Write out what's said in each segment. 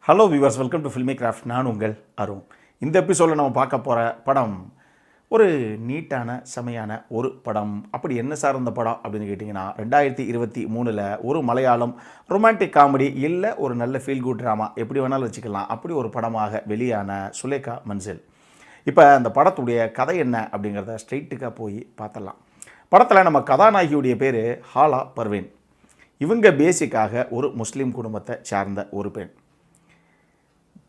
Hello viewers, welcome to filmi craft. நான் உங்கள் அருண். இந்த எபிசோடில் நம்ம பார்க்க போகிற படம் ஒரு நீட்டான செமையான ஒரு படம். அப்படி என்ன சார்ந்த படம் அப்படின்னு கேட்டிங்கன்னா, 2023 ஒரு மலையாளம் ரொமான்டிக் காமெடி இல்லை ஒரு நல்ல ஃபீல் குட் ட்ராமா, எப்படி வேணாலும் வச்சுக்கலாம், அப்படி ஒரு படமாக வெளியான சுலேகா மன்சில். இப்போ அந்த படத்துடைய கதை என்ன அப்படிங்கிறத ஸ்ட்ரெயிட்டுக்காக போய் பார்த்தலாம். படத்தில் நம்ம கதாநாயகியுடைய பேர் ஹாலா பர்வீன். இவங்க பேசிக்காக ஒரு முஸ்லீம் குடும்பத்தை சார்ந்த ஒரு பெண்.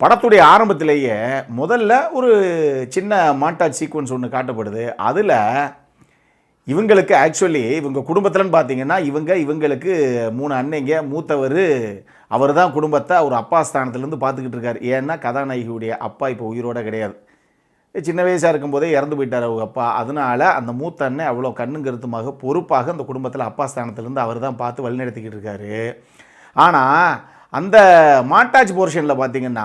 படத்துடைய ஆரம்பத்திலேயே முதல்ல ஒரு சின்ன மாண்டாஜ் சீக்வன்ஸ் ஒன்று காட்டப்படுது. அதில் இவங்களுக்கு ஆக்சுவலி இவங்க குடும்பத்தில்னு பார்த்தீங்கன்னா இவங்களுக்கு 3 அண்ணங்க. மூத்தவர் அவர் தான் குடும்பத்தை ஒரு அப்பா ஸ்தானத்துலேருந்து பார்த்துக்கிட்டு இருக்கார். ஏன்னா கதாநாயகியுடைய அப்பா இப்போ உயிரோடு கிடையாது. சின்ன வயசாக இருக்கும்போதே இறந்து போயிட்டார் அவங்க அப்பா. அதனால் அந்த மூத்த அண்ணன் அவ்வளோ கண்ணும் கருத்துமாக பொறுப்பாக அந்த குடும்பத்தில் அப்பா ஸ்தானத்துலேருந்து அவர் தான் பார்த்து வழிநடத்திக்கிட்டு இருக்காரு. ஆனால் அந்த மாண்டாஜ் போர்ஷனில் பார்த்திங்கன்னா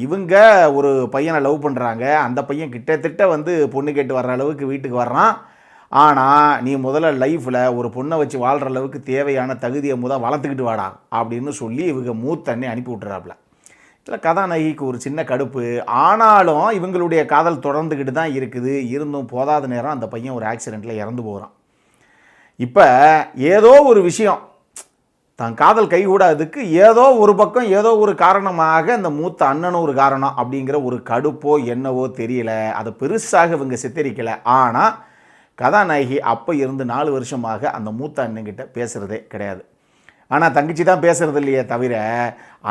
இவங்க ஒரு பையனை லவ் பண்ணுறாங்க. அந்த பையன் கிட்டத்தட்ட பொண்ணு கேட்டு வர்ற அளவுக்கு வீட்டுக்கு வர்றான். ஆனால் நீ முதல்ல லைஃப்பில் ஒரு பொண்ணை வச்சு வாழ்கிற அளவுக்கு தேவையான தகுதியை வளர்த்துக்கிட்டு வாடா அப்படின்னு சொல்லி இவங்க மூத்தண்ணே அனுப்பி விட்டுறாப்புல. இதில் கதாநாயகிக்கு ஒரு சின்ன கடுப்பு. ஆனாலும் இவங்களுடைய காதல் தொடர்ந்துக்கிட்டு தான் இருக்குது. இருந்தும் போதாத நேரம் அந்த பையன் ஒரு ஆக்சிடெண்ட்டில் இறந்து போகிறான். இப்போ ஏதோ ஒரு விஷயம் தான் காதல் கைகூடாததுக்கு ஏதோ ஒரு பக்கம் ஏதோ ஒரு காரணமாக அந்த மூத்த அண்ணனும் ஒரு காரணம் அப்படிங்கிற ஒரு கடுப்போ என்னவோ தெரியல. அதை பெருசாக இவங்க சித்தரிக்கலை. ஆனால் கதாநாயகி அப்போ இருந்து 4 வருஷமாக அந்த மூத்த அண்ணன்கிட்ட பேசுகிறதே கிடையாது. ஆனால் தங்கச்சி தான் பேசுகிறது இல்லையே தவிர,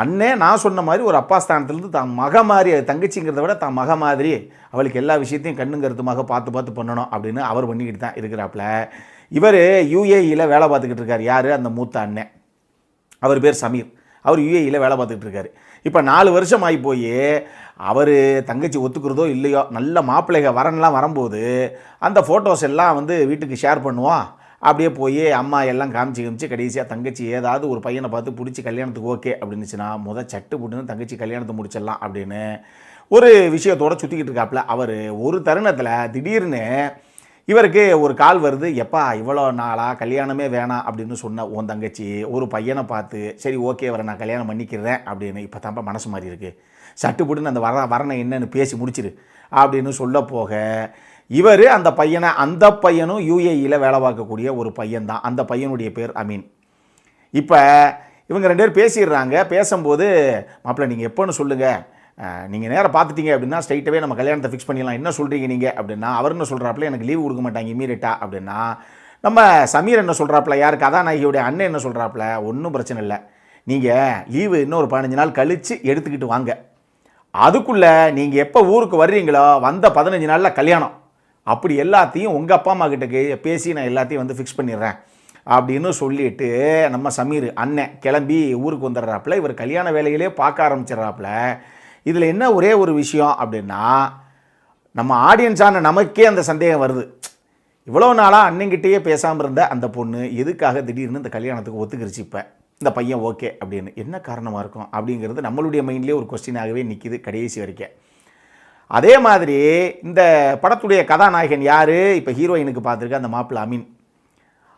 அண்ணே நான் சொன்ன மாதிரி ஒரு அப்பா ஸ்தானத்துலேருந்து தான் மக மாதிரி, தங்கச்சிங்கிறத விட தான் மக மாதிரி அவளுக்கு எல்லா விஷயத்தையும் கண்ணும் கருத்துமாக பார்த்து பண்ணணும் அப்படின்னு அவர் பண்ணிக்கிட்டு தான் இருக்கிறாப்புல. இவர் யுஏஇயில் வேலை பார்த்துக்கிட்டு இருக்கார். யார்? அந்த மூத்த அண்ணன். அவர் பேர் சமீர். அவர் யுஏஇயில் வேலை பார்த்துக்கிட்டு இருக்காரு. இப்போ 4 வருஷம் ஆகி போய் அவர் தங்கச்சி ஒத்துக்கிறதோ இல்லையோ, நல்ல மாப்பிள்ளைக வரன்லாம் வரும்போது அந்த ஃபோட்டோஸ் எல்லாம் வீட்டுக்கு ஷேர் பண்ணுவோம். அப்படியே போய் அம்மா எல்லாம் காமிச்சு கடைசியாக தங்கச்சி ஏதாவது ஒரு பையனை பார்த்து பிடிச்சி கல்யாணத்துக்கு ஓகே அப்படின்னுச்சுன்னா சட்டு போட்டுன்னு தங்கச்சி கல்யாணத்தை முடிச்சிடலாம் அப்படின்னு ஒரு விஷயத்தோடு சுற்றிக்கிட்டு இருக்காப்புல. அவர் ஒரு தருணத்தில் திடீர்னு இவருக்கு ஒரு கால் வருது. எப்பா இவ்வளோ நாளாக கல்யாணமே வேணாம் அப்படின்னு சொன்ன உன் தங்கச்சி ஒரு பையனை பார்த்து சரி ஓகே வர நான் கல்யாணம் பண்ணிக்கிறேன் அப்படின்னு இப்போ தான்ப்பா மனசு மாதிரி இருக்குது, சட்டுப்புட்டுன்னு அந்த வரனை என்னன்னு பேசி முடிச்சிரு அப்படின்னு சொல்ல போக, இவர் அந்த பையனும் யுஏஇயில் வேலை பார்க்கக்கூடிய ஒரு பையன்தான். அந்த பையனுடைய பேர் அமீன். இப்போ இவங்க 2 பேர் பேசிடுறாங்க. பேசும்போது மாப்பிள்ளை நீங்கள் எப்போன்னு சொல்லுங்கள், நீங்கள் நேராக பார்த்துட்டீங்க அப்படின்னா ஸ்ட்ரைட்டாகவே நம்ம கல்யாணத்தை ஃபிக்ஸ் பண்ணிடலாம், என்ன சொல்கிறீங்க நீங்கள் அப்படின்னா, அவர் என்ன சொல்கிறாப்புல, எனக்கு லீவு கொடுக்க மாட்டாங்க இமீடியட்டாக அப்படின்னா, நம்ம சமீர் என்ன சொல்கிறாப்புல, யார் கதாநாயகியோடைய அண்ணன் என்ன சொல்கிறாப்புல, ஒன்றும் பிரச்சனை இல்லை, நீங்கள் லீவு இன்னொரு 15 நாள் கழித்து எடுத்துக்கிட்டு வாங்க, அதுக்குள்ளே நீங்கள் எப்போ ஊருக்கு வர்றீங்களோ வந்த 15 நாளில் கல்யாணம், அப்படி எல்லாத்தையும் உங்கள் அப்பா அம்மா கிட்ட பேசி நான் எல்லாத்தையும் ஃபிக்ஸ் பண்ணிடுறேன் அப்படின்னு சொல்லிட்டு நம்ம சமீர் அண்ணன் கிளம்பி ஊருக்கு வந்துடுறாப்புல. இவர் கல்யாண வேலையிலே பார்க்க ஆரம்பிச்சிடறாப்புல. இதில் என்ன ஒரே ஒரு விஷயம் அப்படின்னா, நம்ம ஆடியன்ஸான நமக்கே அந்த சந்தேகம் வருது. இவ்வளோ நாளாக அண்ணங்கிட்டேயே பேசாமல் இருந்த அந்த பொண்ணு எதுக்காக திடீர்னு இந்த கல்யாணத்துக்கு ஒத்துக்கிருச்சு, இப்போ இந்த பையன் ஓகே அப்படின்னு என்ன காரணமாக இருக்கும் அப்படிங்கிறது நம்மளுடைய மைண்ட்லேயே ஒரு கொஸ்டினாகவே நிற்கிது கடைசி வரைக்கும். அதே மாதிரி இந்த படத்துடைய கதாநாயகன் யார், இப்போ ஹீரோயினுக்கு பார்த்துருக்க அந்த மாப்பிள்ளை அமீன்,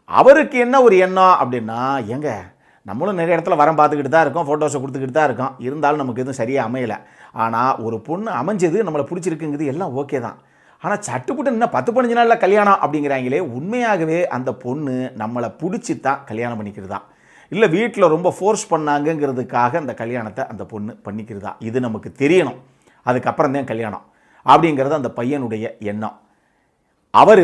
அவருக்கு என்ன ஒரு எண்ணம் அப்படின்னா, ஏங்க நம்மளும் நிறைய இடத்துல வரம் பார்த்துக்கிட்டு தான் இருக்கோம், ஃபோட்டோஸை கொடுத்துக்கிட்டு தான் இருக்கோம், இருந்தாலும் நமக்கு எதுவும் சரியாக அமையலை. ஆனால் ஒரு பொண்ணு அமைஞ்சது நம்மளை பிடிச்சிருக்குங்கிறது எல்லாம் ஓகே தான். ஆனால் சட்டுப்புட்டு இன்னும் 10-15 நாளில் கல்யாணம் அப்படிங்கிறாங்களே, உண்மையாகவே அந்த பொண்ணு நம்மளை பிடிச்சி தான் கல்யாணம் பண்ணிக்கிறதா, இல்லை வீட்டில் ரொம்ப ஃபோர்ஸ் பண்ணாங்கங்கிறதுக்காக அந்த கல்யாணத்தை அந்த பொண்ணு பண்ணிக்கிறதா, இது நமக்கு தெரியணும், அதுக்கப்புறம் தான் கல்யாணம் அப்படிங்கிறது அந்த பையனுடைய எண்ணம். அவர்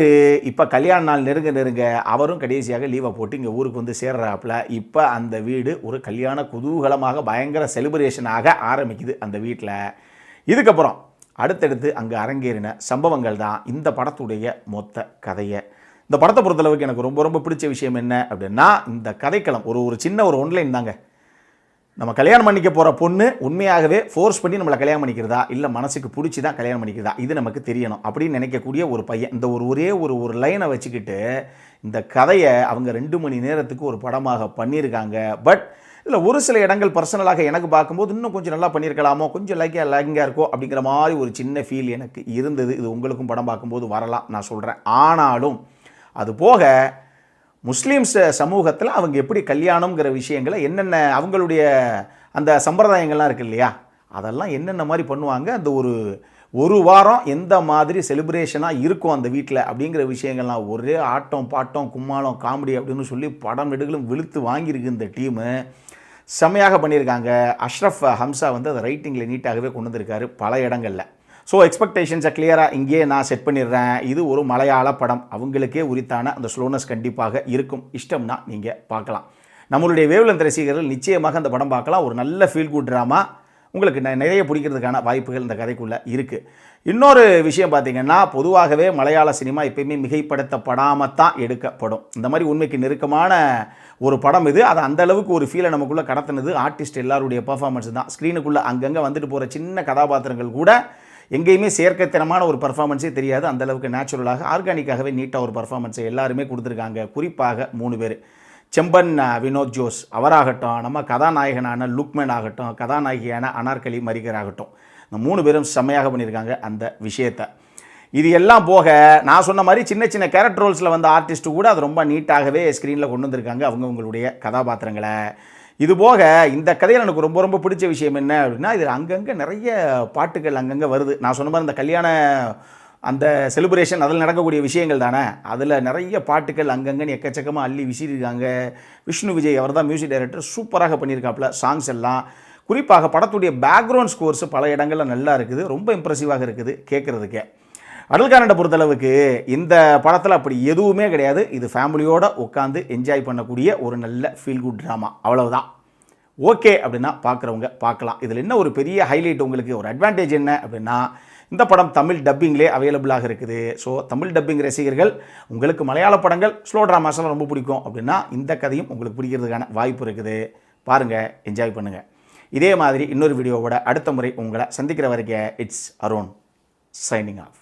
இப்போ கல்யாண நாள் நெருங்க அவரும் கடைசியாக லீவை போட்டு இங்கே ஊருக்கு சேர்றாப்புல. இப்போ அந்த வீடு ஒரு கல்யாண குதூகலமாக பயங்கர செலிப்ரேஷனாக ஆரம்பிக்குது அந்த வீட்டில். இதுக்கப்புறம் அடுத்தடுத்து அங்கே அரங்கேறின சம்பவங்கள் தான் இந்த படத்துடைய மொத்த கதையை. இந்த படத்தை பொறுத்தளவுக்கு எனக்கு ரொம்ப ரொம்ப பிடிச்ச விஷயம் என்ன அப்படின்னா, இந்த கதைக்களம் ஒரு சின்ன ஒரு ஒன்லைன் தாங்க. நம்ம கல்யாணம் பண்ணிக்க போகிற பொண்ணு உண்மையாகவே ஃபோர்ஸ் பண்ணி நம்மளை கல்யாணம் பண்ணிக்கிறதா, இல்லை மனசுக்கு பிடிச்சி தான் கல்யாணம் பண்ணிக்கிறதா, இது நமக்கு தெரியணும் அப்படின்னு நினைக்கக்கூடிய ஒரு பையன். இந்த ஒரே ஒரு லைனை வச்சுக்கிட்டு இந்த கதையை அவங்க 2 மணி நேரத்துக்கு ஒரு படமாக பண்ணியிருக்காங்க. பட் இதில் ஒரு சில இடங்கள் பர்சனலாக எனக்கு பார்க்கும்போது இன்னும் கொஞ்சம் நல்லா பண்ணியிருக்கலாமோ, கொஞ்சம் லைங்காக இருக்கோ அப்படிங்கிற மாதிரி ஒரு சின்ன ஃபீல் எனக்கு இருந்தது. இது உங்களுக்கும் படம் பார்க்கும்போது வரலாம் நான் சொல்கிறேன். ஆனாலும் அது போக முஸ்லீம்ஸ் சமூகத்தில் அவங்க எப்படி கல்யாணங்கிற விஷயங்களை என்னென்ன அவங்களுடைய அந்த சம்பிரதாயங்கள்லாம் இருக்குது இல்லையா, அதெல்லாம் என்னென்ன மாதிரி பண்ணுவாங்க, அந்த ஒரு வாரம் எந்த மாதிரி செலிப்ரேஷனாக இருக்கும் அந்த வீட்டில் அப்படிங்கிற விஷயங்கள்லாம் ஒரே ஆட்டம் பாட்டம் கும்மாளம் காமெடி அப்படின்னு சொல்லி படம் நெடுகளும் வெளுத்து வாங்கியிருக்கு இந்த டீமு. செம்மையாக பண்ணியிருக்காங்க. அஷ்ரஃப் ஹம்சா வந்து அதை ரைட்டிங்கில் நீட்டாகவே கொண்டு வந்திருக்காரு பல இடங்களில். ஸோ எக்ஸ்பெக்டேஷன்ஸை கிளியராக இங்கேயே நான் செட் பண்ணிடுறேன். இது ஒரு மலையாள படம், அவங்களுக்கே உரித்தான அந்த ஸ்லோனஸ் கண்டிப்பாக இருக்கும். இஷ்டம்னா நீங்கள் பார்க்கலாம். நம்மளுடைய வேவ்லென்த் ரசிகர்கள் நிச்சயமாக அந்த படம் பார்க்கலாம். ஒரு நல்ல ஃபீல் குட் ட்ராமா உங்களுக்கு நிறைய பிடிக்கிறதுக்கான வாய்ப்புகள் இந்த கதைக்குள்ளே இருக்குது. இன்னொரு விஷயம் பார்த்திங்கன்னா, பொதுவாகவே மலையாள சினிமா எப்பயுமே மிகைப்படுத்தப்படாமல் தான் எடுக்கப்படும். இந்த மாதிரி உண்மைக்கு நெருக்கமான ஒரு படம் இது. அது அந்தளவுக்கு ஒரு ஃபீலை நமக்குள்ளே கடத்தினது ஆர்டிஸ்ட் எல்லாருடைய பர்ஃபார்மன்ஸ் தான். ஸ்க்ரீனுக்குள்ளே அங்கங்கே வந்துட்டு போகிற சின்ன கதாபாத்திரங்கள் கூட எங்கேயுமே செயற்கைத்தனமான ஒரு பர்ஃபார்மன்ஸே தெரியாது. அந்தளவுக்கு நேச்சுரலாக ஆர்கானிக்காகவே நீட்டாக ஒரு பர்ஃபார்மன்ஸை எல்லாருமே கொடுத்துருக்காங்க. குறிப்பாக 3 பேர், செம்பன் வினோத் ஜோஸ் அவராகட்டும், நம்ம கதாநாயகனான லுக்மேன் ஆகட்டும், கதாநாயகியான அனார்கலி மரிகர் ஆகட்டும், இந்த 3 பேரும் செம்மையாக பண்ணியிருக்காங்க அந்த விஷயத்தை. இது எல்லாம் போக நான் சொன்ன மாதிரி சின்ன சின்ன கேரக்டர் ரோல்ஸில் வந்த ஆர்டிஸ்ட்டு கூட அது ரொம்ப நீட்டாகவே ஸ்க்ரீனில் கொண்டு வந்திருக்காங்க அவங்களுடைய கதாபாத்திரங்களை. இது போக இந்த கதையில் எனக்கு ரொம்ப ரொம்ப பிடிச்ச விஷயம் என்ன அப்படின்னா, இதில் அங்கங்கே நிறைய பாட்டுகள் அங்கங்கே வருது. நான் சொன்ன மாதிரி இந்த கல்யாண அந்த செலிப்ரேஷன் அதில் நடக்கக்கூடிய விஷயங்கள் தானே, அதில் நிறைய பாட்டுகள் அங்கங்கன்னு எக்கச்சக்கமாக அள்ளி விசிறிருக்காங்க. விஷ்ணு விஜய் அவர் தான் மியூசிக் டைரக்டர், சூப்பராக பண்ணியிருக்காப்புல சாங்ஸ் எல்லாம். குறிப்பாக படத்துடைய பேக்ரவுண்ட் ஸ்கோர்ஸ் பல இடங்களில் நல்லா இருக்குது, ரொம்ப இம்ப்ரெசிவாக இருக்குது கேட்குறதுக்கே. அடல்காரண்டை பொறுத்தளவுக்கு இந்த படத்தில் அப்படி எதுவுமே கிடையாது. இது ஃபேமிலியோடு உட்காந்து என்ஜாய் பண்ணக்கூடிய ஒரு நல்ல ஃபீல் குட் ட்ராமா, அவ்வளவுதான். ஓகே அப்படின்னா பார்க்குறவங்க பார்க்கலாம். இதில் என்ன ஒரு பெரிய ஹைலைட், உங்களுக்கு ஒரு அட்வான்டேஜ் என்ன அப்படின்னா, இந்த படம் தமிழ் டப்பிங்லேயே அவைலபிளாக இருக்குது. ஸோ தமிழ் டப்பிங் ரசிகர்கள், உங்களுக்கு மலையாள படங்கள் ஸ்லோ ட்ராமாஸ்லாம் ரொம்ப பிடிக்கும் அப்படின்னா இந்த கதையும் உங்களுக்கு பிடிக்கிறதுக்கான வாய்ப்பு இருக்குது. பாருங்கள், என்ஜாய் பண்ணுங்கள். இதே மாதிரி இன்னொரு வீடியோவோட அடுத்த முறை உங்களை சந்திக்கிற வரைக்கும் இட்ஸ் அருண் சைனிங் ஆஃப்.